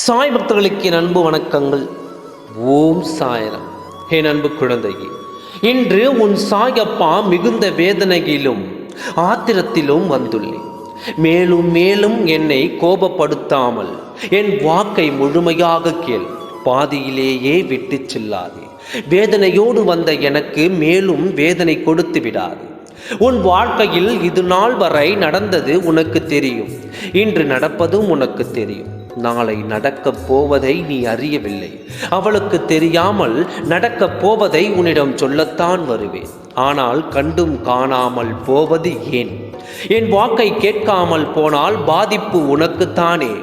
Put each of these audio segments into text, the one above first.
சாய் பக்தர்களுக்கு என் அன்பு வணக்கங்கள். ஓம் சாய்ராம். என் அன்பு குழந்தையே, இன்று உன் சாயப்பா மிகுந்த வேதனையிலும் ஆத்திரத்திலும் வந்துள்ளேன். மேலும் மேலும் என்னை கோபப்படுத்தாமல் என் வாக்கை முழுமையாக கேள். பாதியிலேயே விட்டு செல்லாதே. வேதனையோடு வந்த எனக்கு மேலும் வேதனை கொடுத்து விடாது. உன் வாழ்க்கையில் இது நாள் வரை நடந்தது உனக்கு தெரியும். இன்று நடப்பதும் உனக்கு தெரியும். நாளை நடக்கப் போவதை நீ அறியவில்லை. அவளுக்கு தெரியாமல் நடக்கப் போவதை உன்னிடம் சொல்லத்தான் வருவேன். ஆனால் கண்டும் காணாமல் போவது ஏன்? என் வாக்கை கேட்காமல் போனால் பாதிப்பு உனக்குத்தானே.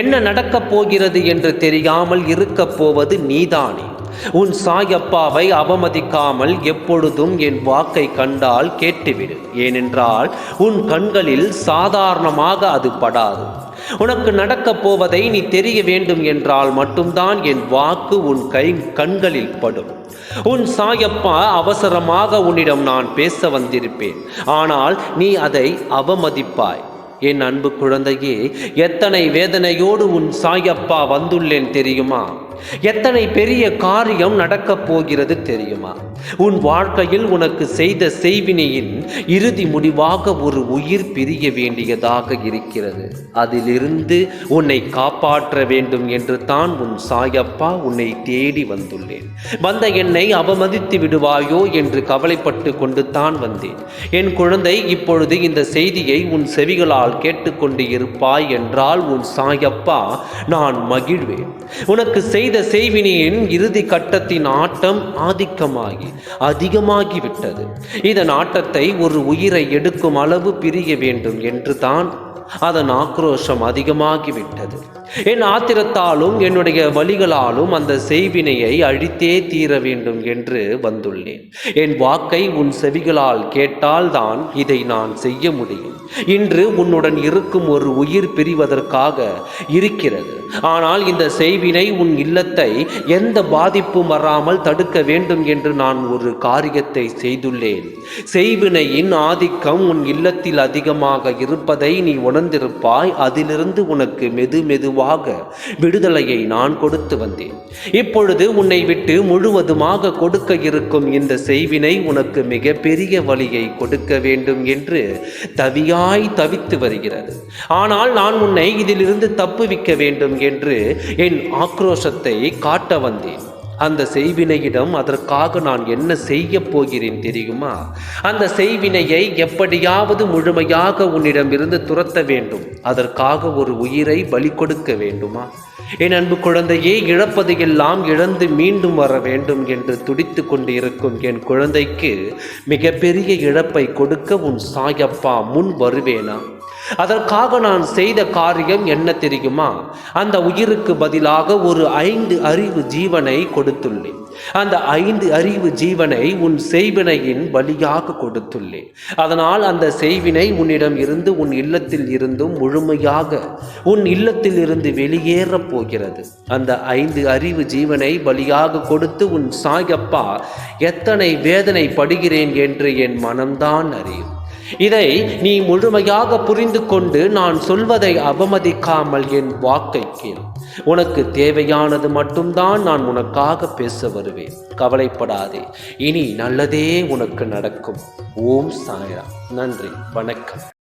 என்ன நடக்கப் போகிறது என்று தெரியாமல் இருக்கப் போவது நீதானே. உன் சாயப்பாவை அவமதிக்காமல் எப்பொழுதும் என் வாக்கை கண்டால் கேட்டுவிடு. ஏனென்றால் உன் கண்களில் சாதாரணமாக அது படாது. உனக்கு நடக்கப் போவதை நீ தெரிய வேண்டும் என்றால் மட்டும்தான் என் வாக்கு உன் கண்களில் படும். உன் சாயப்பா அவசரமாக உன்னிடம் நான் பேச வந்திருப்பேன். ஆனால் நீ அதை அவமதிப்பாய். என் அன்பு குழந்தையே, எத்தனை வேதனையோடு உன் சாயப்பா வந்துள்ளேன் தெரியுமா? எத்தனை பெரிய காரியம் நடக்கப் போகிறது தெரியுமா? உன் வாழ்க்கையில் உனக்கு செய்த செய்வினையின் இறுதி முடிவாக ஒரு உயிர் பிரிய வேண்டியதாக இருக்கிறது. அதிலிருந்து உன்னை காப்பாற்ற வேண்டும் என்று தான் உன் சாயப்பா உன்னை தேடி வந்துள்ளேன். வந்த என்னை அவமதித்து விடுவாயோ என்று கவலைப்பட்டு கொண்டு தான் வந்தேன். என் குழந்தை, இப்பொழுது இந்த செய்தியை உன் செவிகளால் கேட்டுக்கொண்டு இருப்பாய் என்றால் உன் சாயப்பா நான் மகிழ்வேன். உனக்கு செய்த செய்வினையின் இறுதி கட்டத்தின் ஆட்டம் ஆதிக்கமாகி அதிகமாகிவிட்டது. இதன் ஆட்டத்தை ஒரு உயிரை எடுக்கும் அளவு பிரிய வேண்டும் என்று தான் அதன் ஆக்ரோஷம் அதிகமாகிவிட்டது. என் ஆத்திரத்தாலும் என்னுடைய வலிகளாலும் அந்த செய்வினையை அழித்தே தீர வேண்டும் என்று வந்துள்ளேன். என் வாக்கை உன் செவிகளால் கேட்டால்தான் இதை நான் செய்ய முடியும். இன்று உன்னுடன் இருக்கும் ஒரு உயிர் பிரிவதற்காக இருக்கிறது. ஆனால் இந்த செய்வினை உன் இல்லத்தை எந்த பாதிப்பும் வராமல் தடுக்க வேண்டும் என்று நான் ஒரு காரியத்தை செய்துள்ளேன். செய்வினையின் ஆதிக்கம் உன் இல்லத்தில் அதிகமாக இருப்பதை நீ உணர்ந்திருப்பாய். அதிலிருந்து உனக்கு மெதுவாக விடுதலையை நான் கொடுத்து வந்தேன். இப்பொழுது உன்னை விட்டு முழுவதுமாக கொடுக்க இருக்கும் இந்த செய்வினை உனக்கு மிகப்பெரிய வலியை கொடுக்க வேண்டும் என்று தவித்து வருகிறது. ஆனால் நான் உன்னை இதிலிருந்து தப்புவிக்க வேண்டும் என்று என் ஆக்ரோஷத்தை காட்ட வந்தேன். அந்த செய்வினையிடம் அதற்காக நான் என்ன செய்ய போகிறேன் தெரியுமா? அந்த செய்வினையை எப்படியாவது முழுமையாக உன்னிடமிருந்து துரத்த வேண்டும். அதற்காக ஒரு உயிரை பலி கொடுக்க வேண்டுமா? என் அன்பு குழந்தையே, இழப்பது எல்லாம் இழந்து மீண்டும் வர வேண்டும் என்று துடித்து கொண்டு இருக்கும் என் குழந்தைக்கு மிகப்பெரிய இழப்பை கொடுக்க உன் சாயப்பா முன் வருவேனா? அதற்காக நான் செய்த காரியம் என்ன தெரியுமா? அந்த உயிருக்கு பதிலாக ஒரு 5 அறிவு ஜீவனை கொடுத்துள்ளேன். அந்த 5 அறிவு ஜீவனை உன் செய்வினையின் பலியாக கொடுத்துள்ளேன். அதனால் அந்த செய்வினை உன்னிடம் இருந்து உன் இல்லத்தில் இருந்தும் முழுமையாக உன் இல்லத்தில் இருந்து வெளியேறப் போகிறது. அந்த 5 அறிவு ஜீவனை பலியாக கொடுத்து உன் சாயப்பா எத்தனை வேதனை படுகிறேன் என்று என் மனம்தான் அறியும். இதை நீ முழுமையாக புரிந்து கொண்டு நான் சொல்வதை அவமதிக்காமல் என் வாக்கை கேள். உனக்கு தேவையானது மட்டும்தான் நான் உனக்காக பேச வருவேன். கவலைப்படாதே, இனி நல்லதே உனக்கு நடக்கும். ஓம் சாய்ராம். நன்றி, வணக்கம்.